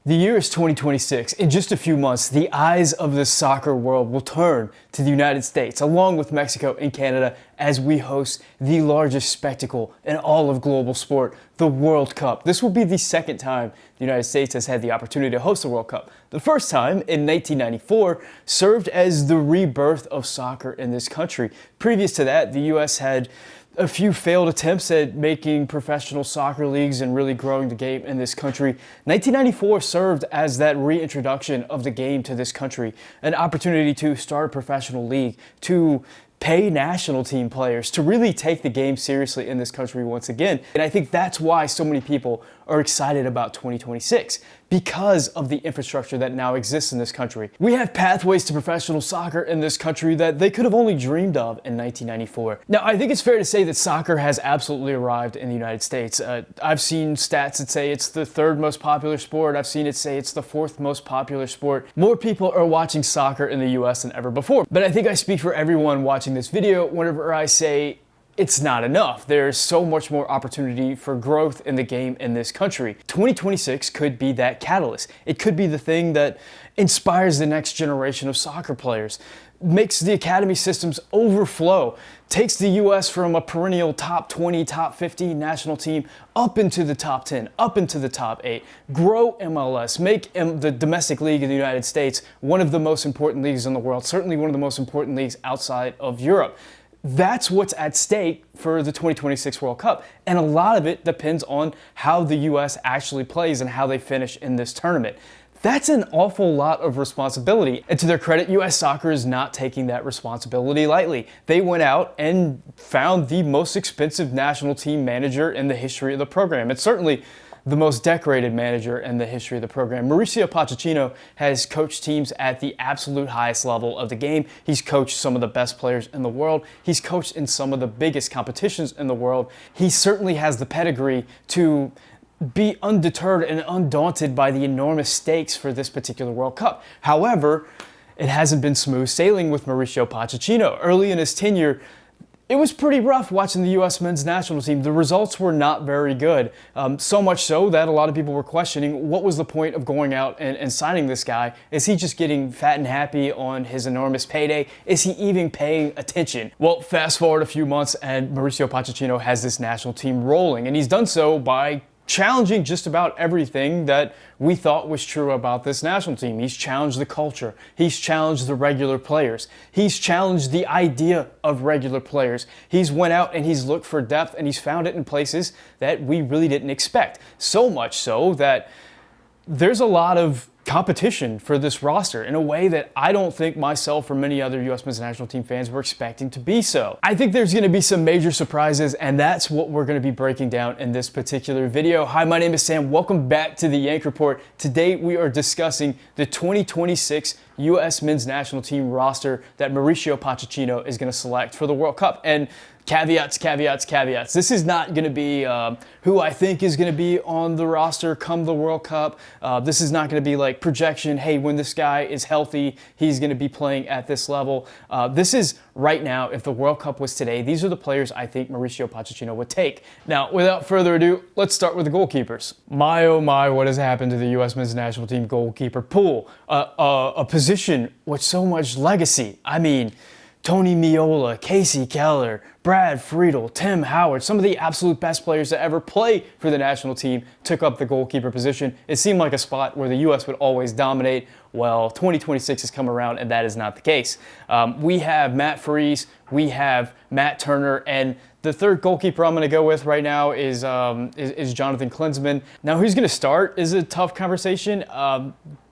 The year is 2026. In just a few months, the eyes of the soccer world will turn to the United States, along with Mexico and Canada, as we host the largest spectacle in all of global sport, the World Cup. This will be the second time the United States has had the opportunity to host the World Cup. The first time, in 1994, served as the rebirth of soccer in this country. Previous to that, the U.S. had a few failed attempts at making professional soccer leagues and really growing the game in this country. 1994 served as that reintroduction of the game to this country, an opportunity to start a professional league, to pay national team players, to really take the game seriously in this country once again. And I think that's why so many people are excited about 2026, because of the infrastructure that now exists in this country. We have pathways to professional soccer in this country that they could have only dreamed of in 1994. Now, I think it's fair to say that soccer has absolutely arrived in the United States. I've seen stats that say it's the third most popular sport. I've seen it say it's the fourth most popular sport. More people are watching soccer in the US than ever before. But I think I speak for everyone watching this video whenever I say it's not enough. There's so much more opportunity for growth in the game in this country. 2026 could be that catalyst. It could be the thing that inspires the next generation of soccer players, makes the academy systems overflow, takes the US from a perennial top 20, top 50 national team up into the top 10, up into the top 8, grow MLS, make the domestic league in the United States one of the most important leagues in the world, certainly one of the most important leagues outside of Europe. That's what's at stake for the 2026 World Cup. And a lot of it depends on how the US actually plays and how they finish in this tournament. That's an awful lot of responsibility. And to their credit, US Soccer is not taking that responsibility lightly. They went out and found the most expensive national team manager in the history of the program. It's certainly the most decorated manager in the history of the program. Mauricio Pochettino has coached teams at the absolute highest level of the game. He's coached some of the best players in the world. He's coached in some of the biggest competitions in the world. He certainly has the pedigree to be undeterred and undaunted by the enormous stakes for this particular World Cup. However, it hasn't been smooth sailing with Mauricio Pochettino. Early in his tenure, it was pretty rough watching the U.S. men's national team. The results were not very good. So much so that a lot of people were questioning what was the point of going out and signing this guy? Is he just getting fat and happy on his enormous payday? Is he even paying attention? Well, fast forward a few months and Mauricio Pochettino has this national team rolling, and he's done so by challenging just about everything that we thought was true about this national team. He's challenged the culture. He's challenged the regular players. He's challenged the idea of regular players. He's went out and he's looked for depth, and he's found it in places that we really didn't expect. So much so that there's a lot of competition for this roster in a way that I don't think myself or many other U.S. men's national team fans were expecting to be so. I think there's going to be some major surprises, and that's what we're going to be breaking down in this particular video. Hi, my name is Sam. Welcome back to the Yank Report. Today we are discussing the 2026 U.S. men's national team roster that Mauricio Pochettino is going to select for the World Cup. And caveats, caveats, caveats. This is not going to be who I think is going to be on the roster come the World Cup. This is not going to be like projection, hey, when this guy is healthy, he's going to be playing at this level. This is right now, if the World Cup was today, these are the players I think Mauricio Pochettino would take. Now, without further ado, let's start with the goalkeepers. My, oh my, what has happened to the U.S. men's national team goalkeeper pool? A position with so much legacy. I mean, Tony Meola, Casey Keller, Brad Friedel, Tim Howard, some of the absolute best players that ever play for the national team took up the goalkeeper position. It seemed like a spot where the U.S. would always dominate. Well, 2026 has come around, and that is not the case. We have Matt Freese, we have Matt Turner, and the third goalkeeper I'm going to go with right now is Jonathan Klinsmann. Now, who's going to start is a tough conversation.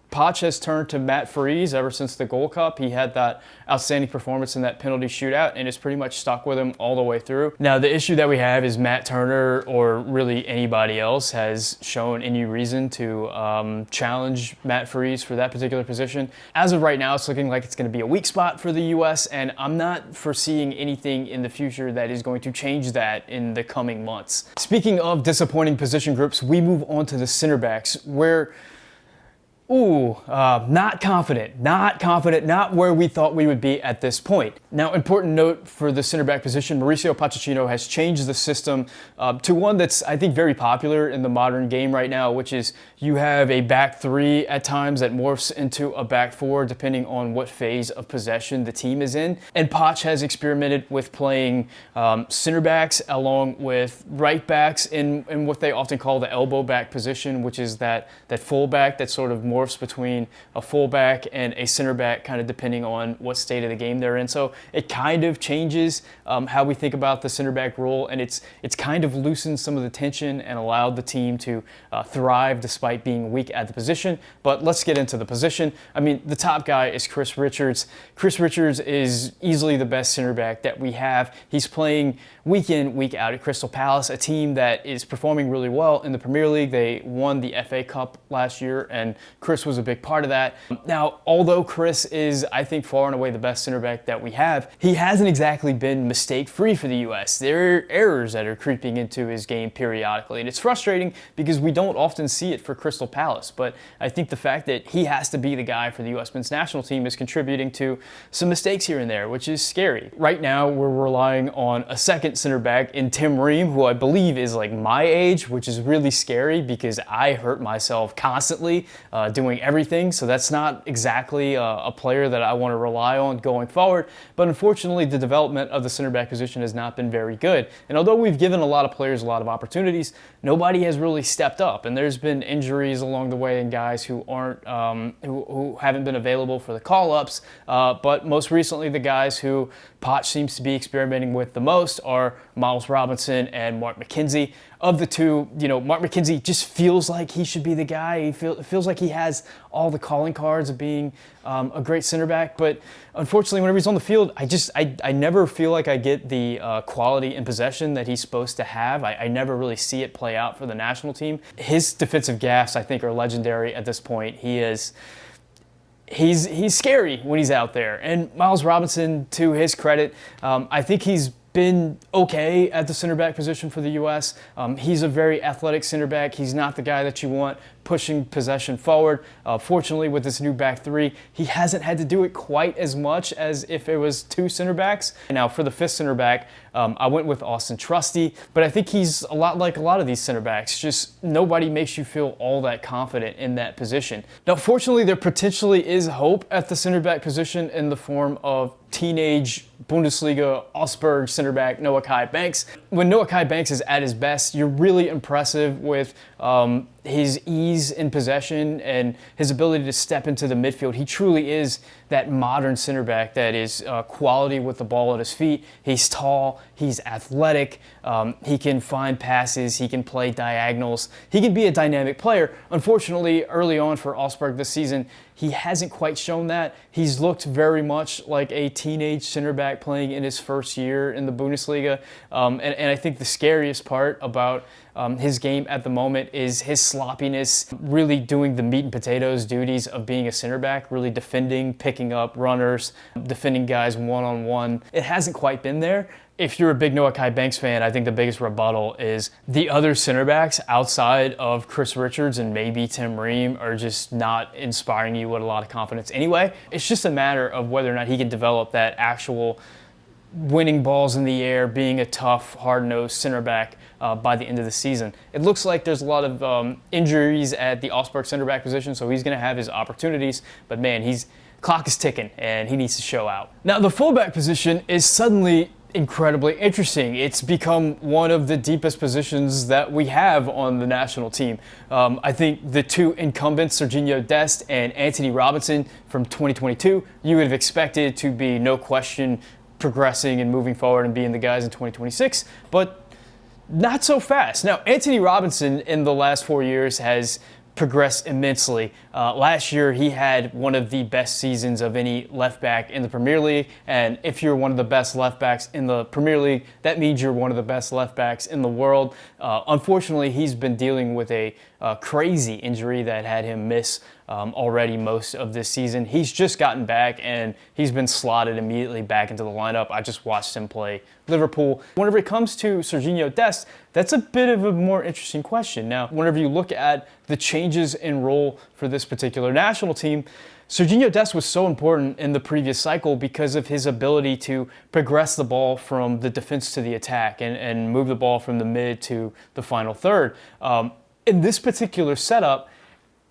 Poch has turned to Matt Freese ever since the Gold Cup. He had that outstanding performance in that penalty shootout, and it's pretty much stuck with him all the way through. Now, the issue that we have is Matt Turner, or really anybody else, has shown any reason to challenge Matt Freese for that particular position. As of right now, it's looking like it's going to be a weak spot for the U.S., and I'm not foreseeing anything in the future that is going to change that in the coming months. Speaking of disappointing position groups, we move on to the center backs, where Not confident, not where we thought we would be at this point. Now, important note for the center back position, Mauricio Pochettino has changed the system to one that's, I think, very popular in the modern game right now, which is you have a back three at times that morphs into a back four, depending on what phase of possession the team is in. And Poch has experimented with playing center backs along with right backs in what they often call the elbow back position, which is that fullback that sort of morphs between a fullback and a center back, kind of depending on what state of the game they're in. So it kind of changes how we think about the center back role, and it's kind of loosened some of the tension and allowed the team to thrive despite being weak at the position. But let's get into the position. I mean, the top guy is Chris Richards. Chris Richards is easily the best center back that we have. He's playing week in, week out at Crystal Palace, a team that is performing really well in the Premier League. They won the FA Cup last year, and Chris was a big part of that. Now, although Chris is, I think, far and away the best center back that we have, he hasn't exactly been mistake-free for the U.S. There are errors that are creeping into his game periodically, and it's frustrating because we don't often see it for Crystal Palace. But I think the fact that he has to be the guy for the U.S. men's national team is contributing to some mistakes here and there, which is scary. Right now, we're relying on a second center back in Tim Ream, who I believe is like my age, which is really scary because I hurt myself constantly doing everything. So that's not exactly a player that I want to rely on going forward. But unfortunately, the development of the center back position has not been very good. And although we've given a lot of players a lot of opportunities, nobody has really stepped up. And there's been injuries along the way and guys who aren't, who haven't been available for the call-ups. But most recently, the guys who Poch seems to be experimenting with the most are Miles Robinson and Mark McKenzie. Of the two, Mark McKenzie just feels like he should be the guy. He feels like he has all the calling cards of being a great center back. But unfortunately, whenever he's on the field, I never feel like I get the quality and possession that he's supposed to have. I never really see it play out for the national team. His defensive gaffes, I think, are legendary at this point. He's scary when he's out there. And Miles Robinson, to his credit, I think he's been okay at the center back position for the U.S. He's a very athletic center back. He's not the guy that you want pushing possession forward. Fortunately, with this new back three, he hasn't had to do it quite as much as if it was two center backs. Now, for the fifth center back, I went with Austin Trusty, but I think he's a lot like a lot of these center backs. Just nobody makes you feel all that confident in that position. Now, fortunately, there potentially is hope at the center back position in the form of teenage Bundesliga Augsburg center back Noah Kai Banks. When Noah Kai Banks is at his best, you're really impressive with his ease in possession and his ability to step into the midfield. He truly is that modern center back that is quality with the ball at his feet. He's tall, he's athletic, he can find passes, he can play diagonals, he can be a dynamic player. Unfortunately, early on for Augsburg this season, he hasn't quite shown that. He's looked very much like a teenage center back playing in his first year in the Bundesliga. And I think the scariest part about his game at the moment is his sloppiness, really doing the meat and potatoes duties of being a center back, really defending, picking up runners, defending guys one-on-one. It hasn't quite been there. If you're a big Noah Kai Banks fan, I think the biggest rebuttal is the other center backs outside of Chris Richards and maybe Tim Ream are just not inspiring you with a lot of confidence anyway. It's just a matter of whether or not he can develop that actual winning balls in the air, being a tough, hard-nosed center back by the end of the season. It looks like there's a lot of injuries at the Augsburg center back position, so he's going to have his opportunities, but man, clock is ticking and he needs to show out. Now, the fullback position is suddenly incredibly interesting. It's become one of the deepest positions that we have on the national team. I think the two incumbents, Serginho Dest and Anthony Robinson from 2022, you would have expected to be, no question, progressing and moving forward and being the guys in 2026, but not so fast. Now, Anthony Robinson in the last 4 years has progressed immensely. Last year, he had one of the best seasons of any left back in the Premier League. And if you're one of the best left backs in the Premier League, that means you're one of the best left backs in the world. Unfortunately, he's been dealing with a crazy injury that had him miss already most of this season. He's just gotten back and he's been slotted immediately back into the lineup. I just watched him play Liverpool. Whenever it comes to Serginho Dest, that's a bit of a more interesting question. Now, whenever you look at the changes in role for this particular national team, Serginho Dest was so important in the previous cycle because of his ability to progress the ball from the defense to the attack and move the ball from the mid to the final third. In this particular setup,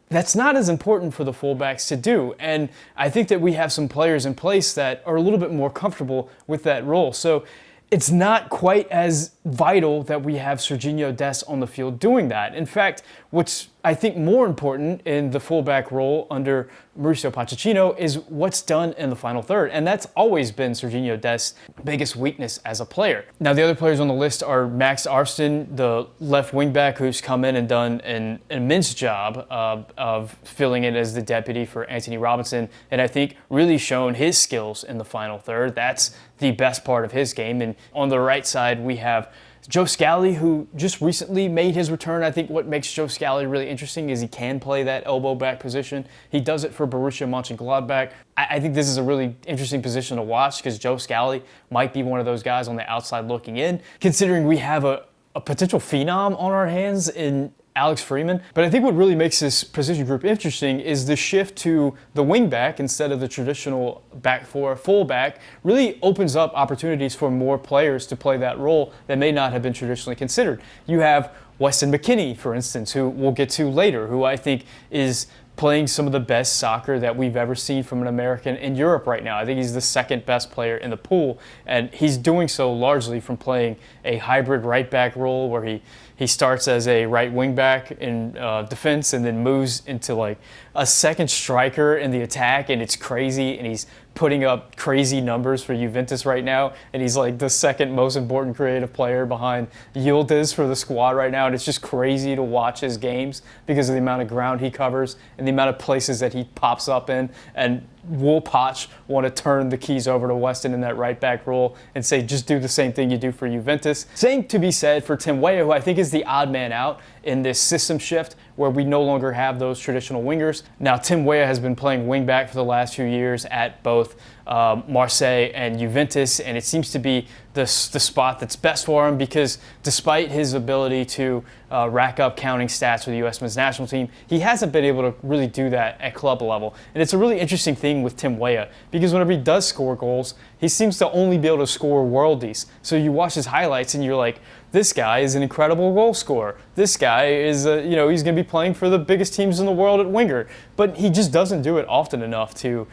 that's not as important for the fullbacks to do. And I think that we have some players in place that are a little bit more comfortable with that role. So it's not quite as vital that we have Serginho Dest on the field doing that. In fact, what's I think more important in the fullback role under Mauricio Pochettino is what's done in the final third. And that's always been Serginho Dest's biggest weakness as a player. Now, the other players on the list are Max Arston, the left wingback, who's come in and done an immense job of filling in as the deputy for Anthony Robinson. And I think really shown his skills in the final third. That's the best part of his game. And on the right side, we have Joe Scally, who just recently made his return. I think what makes Joe Scally really interesting is he can play that elbow back position. He does it for Borussia Mönchengladbach. I think this is a really interesting position to watch because Joe Scally might be one of those guys on the outside looking in, considering we have a potential phenom on our hands in Alex Freeman. But I think what really makes this position group interesting is the shift to the wingback instead of the traditional back four fullback really opens up opportunities for more players to play that role that may not have been traditionally considered. You have Weston McKennie, for instance, who we'll get to later, who I think is playing some of the best soccer that we've ever seen from an American in Europe right now. I think he's the second best player in the pool, and he's doing so largely from playing a hybrid right back role where he starts as a right wing back in defense and then moves into like a second striker in the attack, and it's crazy, and he's putting up crazy numbers for Juventus right now, and he's like the second most important creative player behind Yildiz for the squad right now, and it's just crazy to watch his games because of the amount of ground he covers and the amount of places that he pops up in. And will Poch want to turn the keys over to Weston in that right back role and say, just do the same thing you do for Juventus? Same to be said for Tim Weah, who I think is the odd man out in this system shift where we no longer have those traditional wingers. Now, Tim Weah has been playing wing back for the last few years at both Marseille and Juventus, and it seems to be the spot that's best for him because despite his ability to rack up counting stats for the U.S. men's national team, he hasn't been able to really do that at club level. And it's a really interesting thing with Tim Weah because whenever he does score goals, he seems to only be able to score worldies. So you watch his highlights and you're like, this guy is an incredible goal scorer. This guy is, he's going to be playing for the biggest teams in the world at winger. But he just doesn't do it often enough to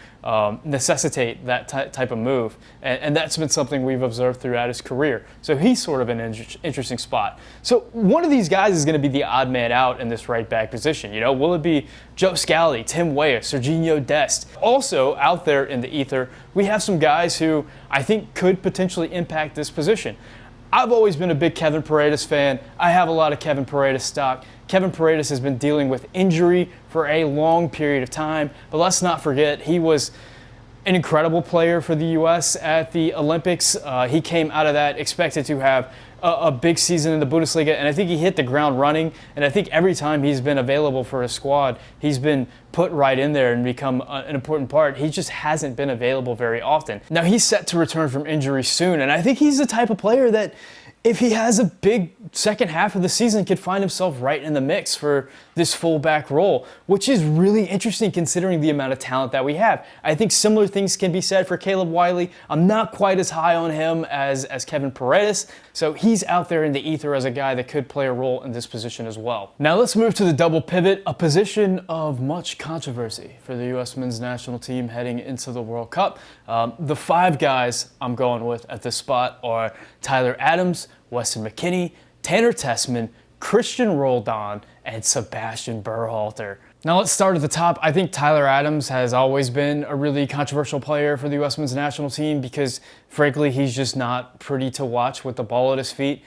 necessitate that type of move. And that's been something we've observed throughout his career. So he's sort of an interesting spot. So one of these guys is going to be the odd man out in this right back position. Will it be Joe Scally, Tim Weah, Serginho Dest? Also out there in the ether, we have some guys who I think could potentially impact this position. I've always been a big Kevin Paredes fan. I have a lot of Kevin Paredes stock. Kevin Paredes has been dealing with injury for a long period of time, but let's not forget he was an incredible player for the U.S. at the Olympics. He came out of that expected to have a big season in the Bundesliga, and I think he hit the ground running, and I think every time he's been available for a squad, he's been put right in there and become an important part. He just hasn't been available very often. Now, he's set to return from injury soon, and I think he's the type of player that if he has a big second half of the season, could find himself right in the mix for this fullback role, which is really interesting considering the amount of talent that we have. I think similar things can be said for Caleb Wiley. I'm not quite as high on him as Kevin Paredes, so he's out there in the ether as a guy that could play a role in this position as well. Now let's move to the double pivot, a position of much controversy for the U.S. men's national team heading into the World Cup. The five guys I'm going with at this spot are Tyler Adams, Weston McKennie, Tanner Tessman, Christian Roldan, and Sebastian Berhalter. Now let's start at the top. I think Tyler Adams has always been a really controversial player for the U.S. men's national team because, frankly, he's just not pretty to watch with the ball at his feet.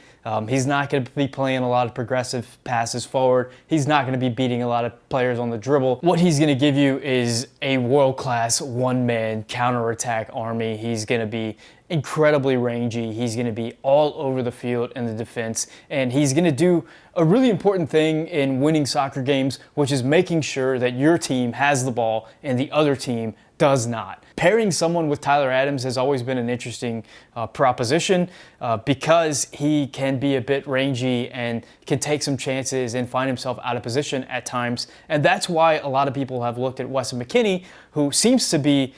He's not going to be playing a lot of progressive passes forward. He's not going to be beating a lot of players on the dribble. What he's going to give you is a world-class one-man counterattack army. He's going to be incredibly rangy. He's going to be all over the field in the defense, and he's going to do a really important thing in winning soccer games, which is making sure that your team has the ball and the other team does not. Pairing someone with Tyler Adams has always been an interesting proposition because he can be a bit rangy and can take some chances and find himself out of position at times. And that's why a lot of people have looked at Weston McKennie, who seems to be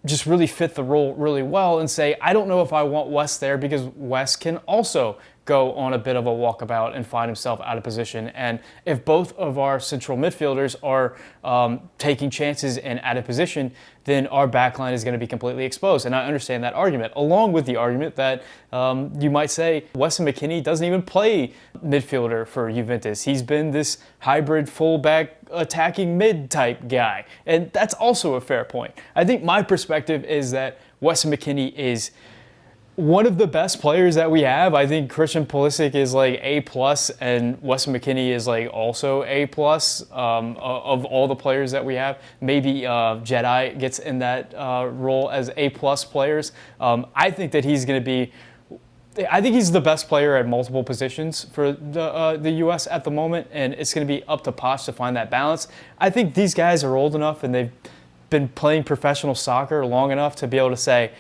just really fit the role really well, and say, I don't know if I want Wes there, because Wes can also go on a bit of a walkabout and find himself out of position. And if both of our central midfielders are taking chances and out of position, then our backline is going to be completely exposed. And I understand that argument, along with the argument that you might say Weston McKennie doesn't even play midfielder for Juventus. He's been this hybrid fullback attacking mid type guy. And that's also a fair point. I think my perspective is that Weston McKennie is one of the best players that we have. I think Christian Pulisic is like A+, and Weston McKennie is like also A+, of all the players that we have. Maybe Jedi gets in that role as A+ players. I think that he's going to be, I think he's the best player at multiple positions for the U.S. at the moment, and it's going to be up to Poch to find that balance. I think these guys are old enough and they've been playing professional soccer long enough to be able to say,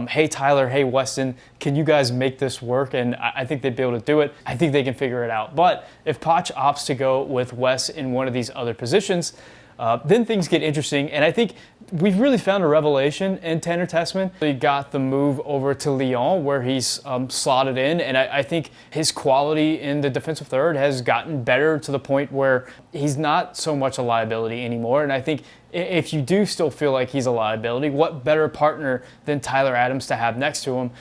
hey Tyler, hey Weston, can you guys make this work? And I think they'd be able to do it. I think they can figure it out. But if Poch opts to go with Wes in one of these other positions, then things get interesting. And I think we've really found a revelation in Tanner Tessman. He got the move over to Lyon, where he's slotted in, and I think his quality in the defensive third has gotten better to the point where he's not so much a liability anymore. And I think if you do still feel like he's a liability, what better partner than Tyler Adams to have next to him,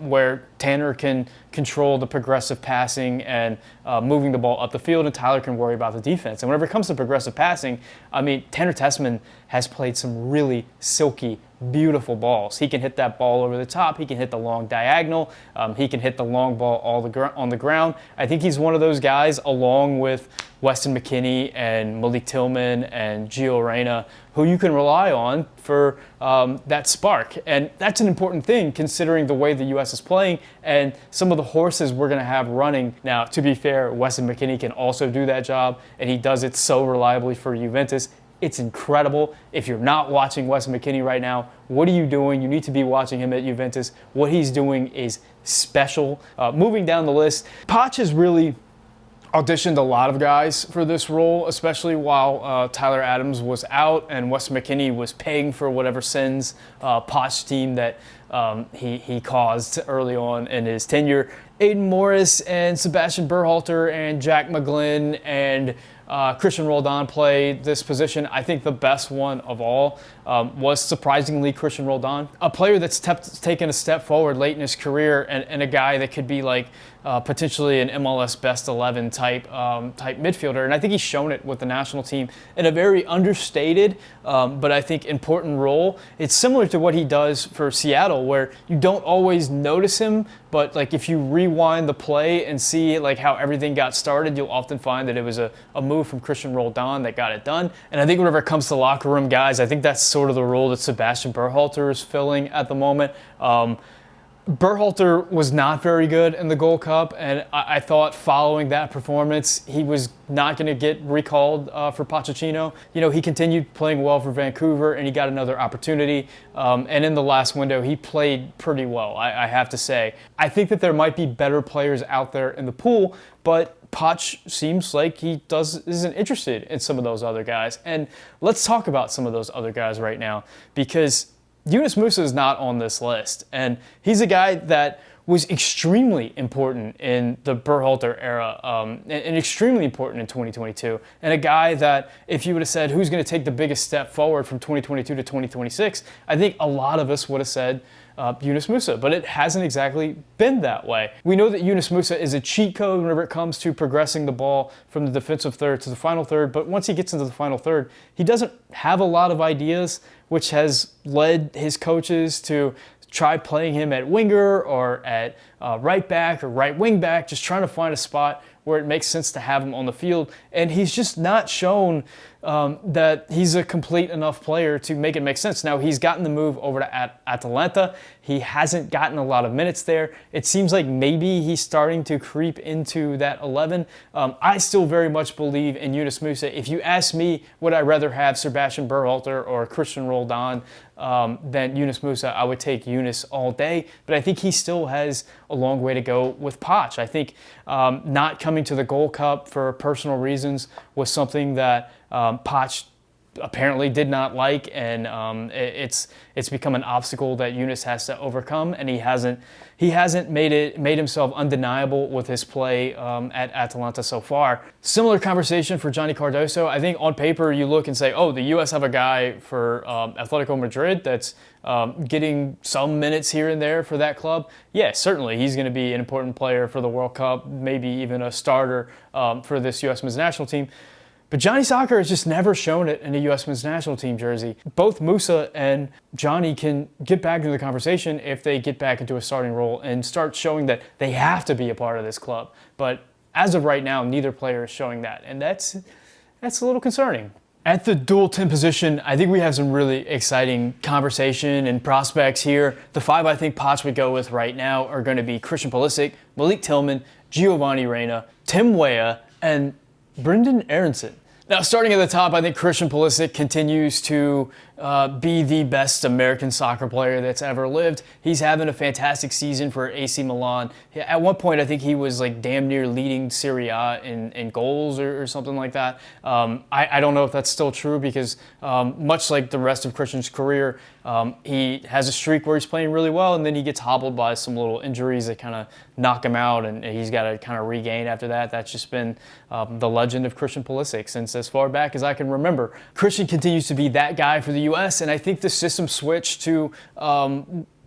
where Tanner can control the progressive passing and moving the ball up the field, and Tyler can worry about the defense. And whenever it comes to progressive passing, I mean, Tanner Tessman has played some really silky, beautiful balls. He can hit that ball over the top. He can hit the long diagonal. He can hit the long ball on the ground. I think he's one of those guys, along with Weston McKennie and Malik Tillman and Gio Reyna, who you can rely on for that spark. And that's an important thing considering the way the U.S. is playing and some of the horses we're going to have running. Now, to be fair, Weston McKennie can also do that job, and he does it so reliably for Juventus. It's incredible. If you're not watching Weston McKennie right now, what are you doing? You need to be watching him at Juventus. What he's doing is special. Moving down the list, Poch has really auditioned a lot of guys for this role, especially while Tyler Adams was out and Weston McKennie was paying for whatever sins Poch's team that he caused early on in his tenure. Aiden Morris and Sebastian Berhalter and Jack McGlynn and Christian Roldan played this position. I think the best one of all was surprisingly Christian Roldan, a player that's taken a step forward late in his career, and a guy that could be like potentially an MLS best 11 type midfielder. And I think he's shown it with the national team in a very understated but I think important role. It's similar to what he does for Seattle, where you don't always notice him, but like if you rewind the play and see like how everything got started, you'll often find that it was a move from Christian Roldan that got it done. And I think whenever it comes to locker room guys, I think that's sort of the role that Sebastian Berhalter is filling at the moment. Berhalter was not very good in the Gold Cup, and I thought following that performance, he was not going to get recalled for Pochettino. You know, he continued playing well for Vancouver, and he got another opportunity. And in the last window, he played pretty well, I have to say. I think that there might be better players out there in the pool, but Poch seems like he isn't interested in some of those other guys. And let's talk about some of those other guys right now, because Yunus Musah is not on this list, and he's a guy that was extremely important in the Berhalter era and extremely important in 2022, and a guy that if you would have said who's going to take the biggest step forward from 2022 to 2026, I think a lot of us would have said Yunus Musah, but it hasn't exactly been that way. We know that Yunus Musah is a cheat code whenever it comes to progressing the ball from the defensive third to the final third, but once he gets into the final third, he doesn't have a lot of ideas, which has led his coaches to try playing him at winger or at right back or right wing back, just trying to find a spot where it makes sense to have him on the field. And he's just not shown that he's a complete enough player to make it make sense. Now, he's gotten the move over to Atalanta. He hasn't gotten a lot of minutes there. It seems like maybe he's starting to creep into that 11. I still very much believe in Yunus Musah. If you ask me, would I rather have Sebastian Berhalter or Christian Roldan than Yunus Musah, I would take Yunus all day. But I think he still has a long way to go with Poch. I think not coming to the Gold Cup for personal reasons was something that Poch apparently did not like, and it's become an obstacle that Yunus has to overcome, and he hasn't made himself undeniable with his play at Atalanta so far. Similar conversation for Johnny Cardoso. I think on paper you look and say, oh, the U.S. have a guy for Atletico Madrid that's getting some minutes here and there for that club. Yeah, certainly he's going to be an important player for the World Cup, maybe even a starter for this U.S. men's national team. But Johnny Soccer has just never shown it in a U.S. men's national team jersey. Both Musah and Johnny can get back into the conversation if they get back into a starting role and start showing that they have to be a part of this club. But as of right now, neither player is showing that, and that's a little concerning. At the dual 10 position, I think we have some really exciting conversation and prospects here. The 5 I think Poch would go with right now are going to be Christian Pulisic, Malik Tillman, Giovanni Reyna, Tim Weah, and Brendan Aronson. Now, starting at the top, I think Christian Pulisic continues to be the best American soccer player that's ever lived. He's having a fantastic season for AC Milan. At one point, I think he was like damn near leading Serie A in goals or something like that. I don't know if that's still true because much like the rest of Christian's career, he has a streak where he's playing really well, and then he gets hobbled by some little injuries that kind of knock him out, and he's got to kind of regain after that. That's just been the legend of Christian Pulisic since as far back as I can remember. Christian continues to be that guy for the U.S., and I think the system switch to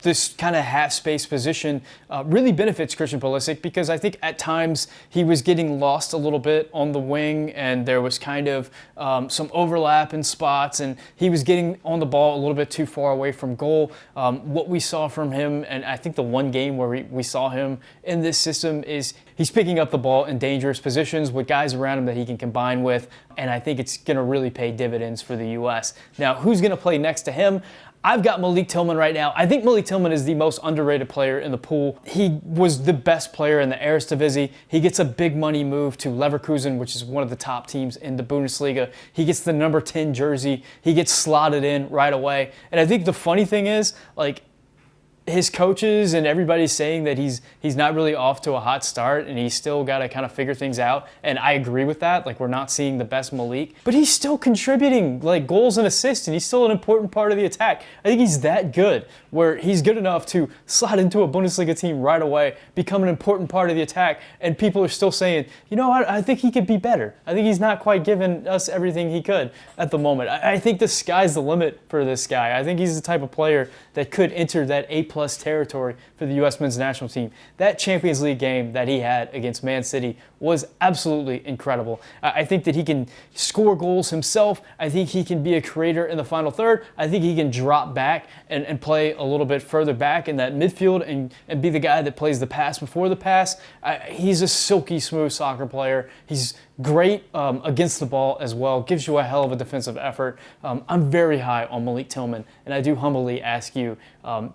this kind of half-space position really benefits Christian Pulisic because I think at times he was getting lost a little bit on the wing, and there was kind of some overlap in spots, and he was getting on the ball a little bit too far away from goal. What we saw from him, and I think the one game where we saw him in this system, is he's picking up the ball in dangerous positions with guys around him that he can combine with, and I think it's going to really pay dividends for the U.S. Now, who's going to play next to him? I've got Malik Tillman right now. I think Malik Tillman is the most underrated player in the pool. He was the best player in the Eredivisie. He gets a big money move to Leverkusen, which is one of the top teams in the Bundesliga. He gets the number 10 jersey. He gets slotted in right away. And I think the funny thing is, like, his coaches and everybody's saying that he's not really off to a hot start and he's still got to kind of figure things out. And I agree with that. Like, we're not seeing the best Malik, but he's still contributing like goals and assists, and he's still an important part of the attack. I think he's that good where he's good enough to slot into a Bundesliga team right away, become an important part of the attack, and people are still saying, you know, I think he could be better. I think he's not quite giving us everything he could at the moment. I think the sky's the limit for this guy. I think he's the type of player that could enter that A+ territory for the U.S. men's national team. That Champions League game that he had against Man City was absolutely incredible. I think that he can score goals himself. I think he can be a creator in the final third. I think he can drop back and play a little bit further back in that midfield and be the guy that plays the pass before the pass. He's a silky smooth soccer player. He's great against the ball as well. Gives you a hell of a defensive effort. I'm very high on Malik Tillman, and I do humbly ask you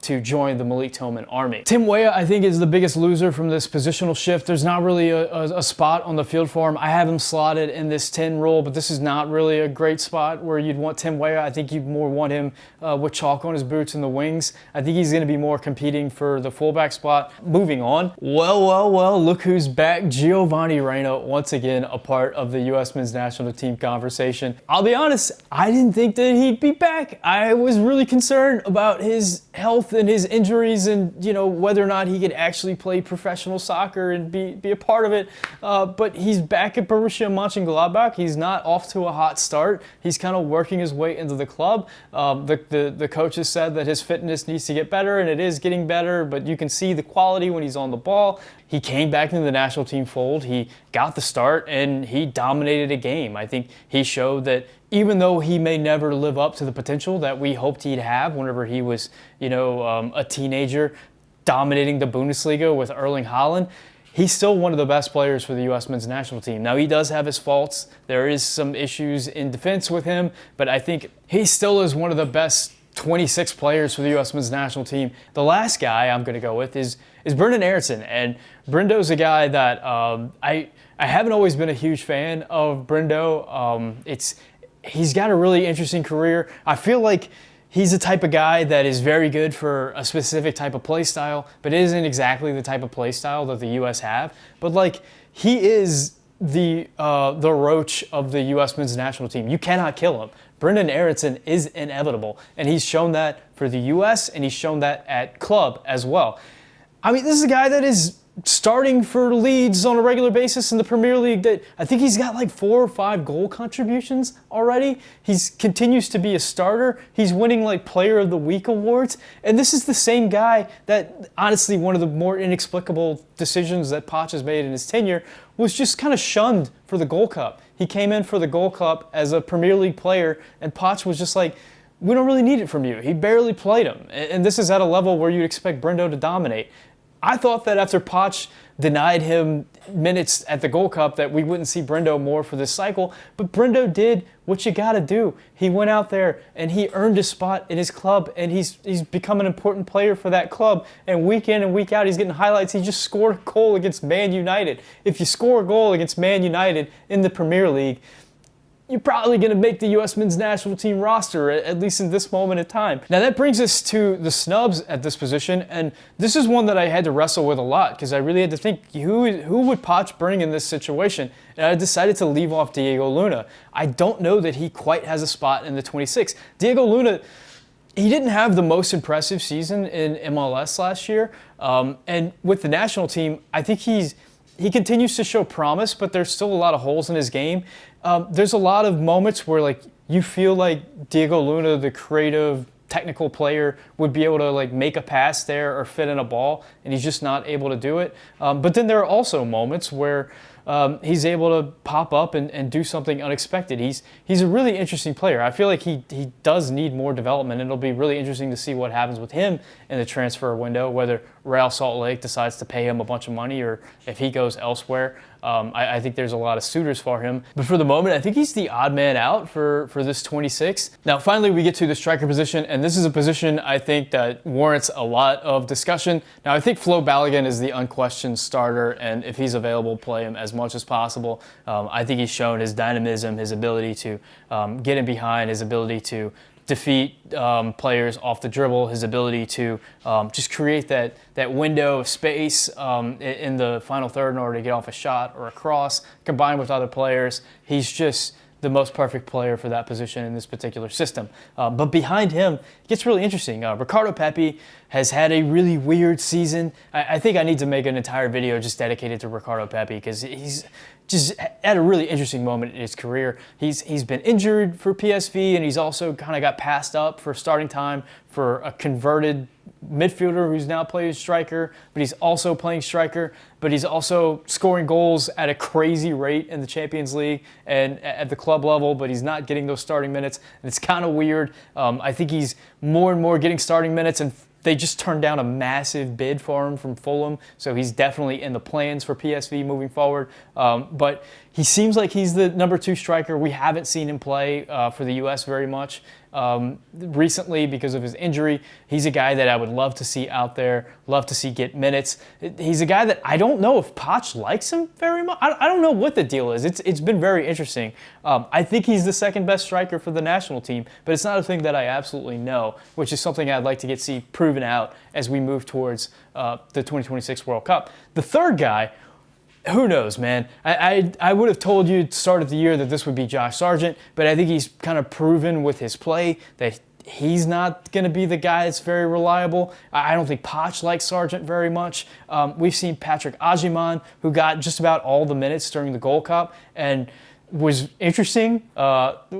to join the Malik Tillman army. Tim Weah, I think, is the biggest loser from this positional shift. There's not really a spot on the field for him. I have him slotted in this 10 role, but this is not really a great spot where you'd want Tim Weah. I think you'd more want him with chalk on his boots in the wings. I think he's going to be more competing for the fullback spot. Moving on. Well, look who's back. Giovanni Reyna, once again, a part of the U.S. men's national team conversation. I'll be honest, I didn't think that he'd be back. I was really concerned about his health and his injuries and, you know, whether or not he could actually play professional soccer and be a part of it. But he's back at Borussia Mönchengladbach. He's not off to a hot start. He's kind of working his way into the club. The coaches said that his fitness needs to get better, and it is getting better, but you can see the quality when he's on the ball. He came back into the national team fold. He got the start, and he dominated a game. I think he showed that even though he may never live up to the potential that we hoped he'd have whenever he was, a teenager dominating the Bundesliga with Erling Haaland, he's still one of the best players for the U.S. men's national team. Now, he does have his faults. There is some issues in defense with him, but I think he still is one of the best 26 players for the U.S. men's national team. The last guy I'm going to go with is Brenden Aaronson, and Brendo's a guy that I haven't always been a huge fan of Brendo. He's got a really interesting career. I feel like he's the type of guy that is very good for a specific type of play style, but isn't exactly the type of play style that the U.S. have. But like, he is the roach of the U.S. men's national team. You cannot kill him. Brenden Aaronson is inevitable, and he's shown that for the U.S., and he's shown that at club as well. I mean, this is a guy that is starting for Leeds on a regular basis in the Premier League. That I think he's got like 4 or 5 goal contributions already. He continues to be a starter. He's winning like Player of the Week awards. And this is the same guy that, honestly, one of the more inexplicable decisions that Poch has made in his tenure was just kind of shunned for the Gold Cup. He came in for the Gold Cup as a Premier League player, and Poch was just like, we don't really need it from you. He barely played him. And this is at a level where you'd expect Brendo to dominate. I thought that after Poch denied him minutes at the Gold Cup that we wouldn't see Brendo more for this cycle, but Brendo did what you gotta do. He went out there and he earned a spot in his club, and he's become an important player for that club, and week in and week out he's getting highlights. He just scored a goal against Man United. If you score a goal against Man United in the Premier League, you're probably going to make the U.S. men's national team roster, at least in this moment in time. Now that brings us to the snubs at this position, and this is one that I had to wrestle with a lot because I really had to think, who would Poch bring in this situation? And I decided to leave off Diego Luna. I don't know that he quite has a spot in the 26. Diego Luna, he didn't have the most impressive season in MLS last year, and with the national team, I think he continues to show promise, but there's still a lot of holes in his game. There's a lot of moments where like you feel like Diego Luna, the creative, technical player, would be able to like make a pass there or fit in a ball, and he's just not able to do it. But then there are also moments where he's able to pop up and do something unexpected. He's a really interesting player. I feel like he does need more development, and it'll be really interesting to see what happens with him in the transfer window, whether Real Salt Lake decides to pay him a bunch of money or if he goes elsewhere. I think there's a lot of suitors for him. But for the moment, I think he's the odd man out for this 26. Now, finally, we get to the striker position, and this is a position I think that warrants a lot of discussion. Now, I think Flo Balogun is the unquestioned starter, and if he's available, play him as much as possible. I think he's shown his dynamism, his ability to get in behind, his ability to defeat players off the dribble, his ability to just create that window of space in the final third in order to get off a shot or a cross, combined with other players. He's just the most perfect player for that position in this particular system. But behind him, it gets really interesting. Ricardo Pepi has had a really weird season. I think I need to make an entire video just dedicated to Ricardo Pepi because he's just at a really interesting moment in his career. He's been injured for PSV, and he's also kind of got passed up for starting time for a converted midfielder who's now playing striker, but he's also playing striker, but he's also scoring goals at a crazy rate in the Champions League and at the club level, but he's not getting those starting minutes, and it's kind of weird. I think he's more and more getting starting minutes, and they just turned down a massive bid for him from Fulham, so he's definitely in the plans for PSV moving forward. But he seems like he's the number 2 striker. We haven't seen him play for the U.S. very much recently because of his injury. He's a guy that I would love to see out there, love to see get minutes. He's a guy that I don't know if Poch likes him very much. I don't know what the deal is. It's been very interesting. I think he's the second best striker for the national team, but it's not a thing that I absolutely know, which is something I'd like to see proven out as we move towards the 2026 World Cup. The third guy, who knows, man? I would have told you at the start of the year that this would be Josh Sargent, but I think he's kind of proven with his play that he's not going to be the guy that's very reliable. I don't think Poch likes Sargent very much. We've seen Patrick Agyemang, who got just about all the minutes during the Gold Cup and was interesting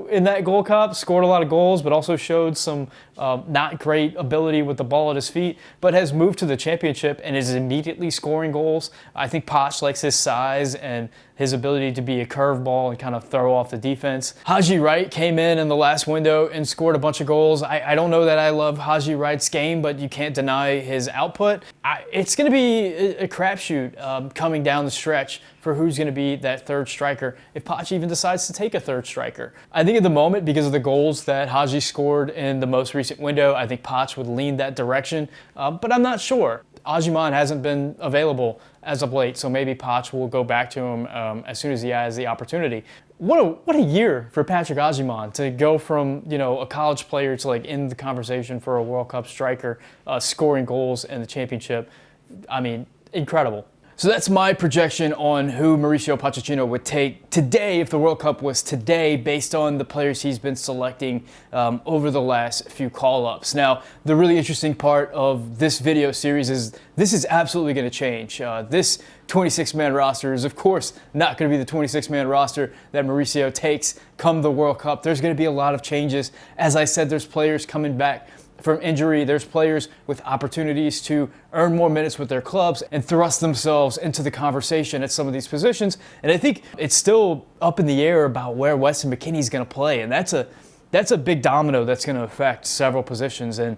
in that Gold Cup, scored a lot of goals, but also showed some not great ability with the ball at his feet, but has moved to the championship and is immediately scoring goals. I think Poch likes his size and his ability to be a curveball and kind of throw off the defense. Haji Wright came in the last window and scored a bunch of goals. I don't know that I love Haji Wright's game, but you can't deny his output. It's going to be a crapshoot coming down the stretch for who's going to be that third striker, if Poch even decides to take a third striker. I think at the moment, because of the goals that Haji scored in the most recent window, I think Poch would lean that direction, but I'm not sure. Ajiman hasn't been available as of late, so maybe Poch will go back to him as soon as he has the opportunity. What a year for Patrick Ajiman to go from, you know, a college player to like in the conversation for a World Cup striker, scoring goals in the championship. I mean, incredible. So that's my projection on who Mauricio Pochettino would take today if the World Cup was today, based on the players he's been selecting over the last few call-ups. Now, the really interesting part of this video series is this is absolutely going to change. This 26-man roster is, of course, not going to be the 26-man roster that Mauricio takes come the World Cup. There's going to be a lot of changes. As I said, there's players coming back from injury. There's players with opportunities to earn more minutes with their clubs and thrust themselves into the conversation at some of these positions. And I think it's still up in the air about where Weston McKennie's going to play. And that's a big domino that's going to affect several positions and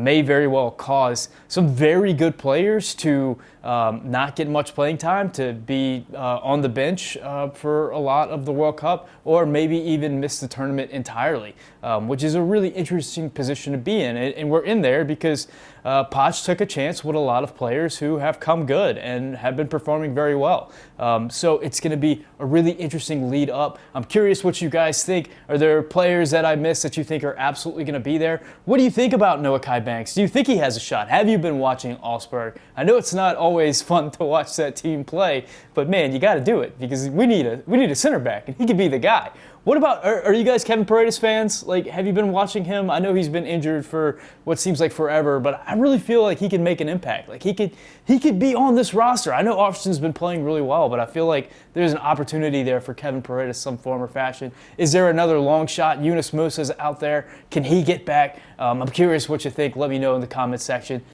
may very well cause some very good players to not get much playing time, to be on the bench for a lot of the World Cup, or maybe even miss the tournament entirely, which is a really interesting position to be in. And we're in there because Poch took a chance with a lot of players who have come good and have been performing very well. So it's going to be a really interesting lead up. I'm curious what you guys think. Are there players that I missed that you think are absolutely going to be there? What do you think about Noah Kai Banks? Do you think he has a shot? Have you been watching Augsburg? I know it's not always fun to watch that team play, but man, you got to do it because we need a center back, and he could be the guy. What about, are you guys Kevin Paredes fans? Like, have you been watching him? I know he's been injured for what seems like forever, but I really feel like he can make an impact. Like, he could be on this roster. I know Austin's been playing really well, but I feel like there's an opportunity there for Kevin Paredes some form or fashion. Is there another long shot? Yunus Musa's out there. Can he get back? I'm curious what you think. Let me know in the comments section.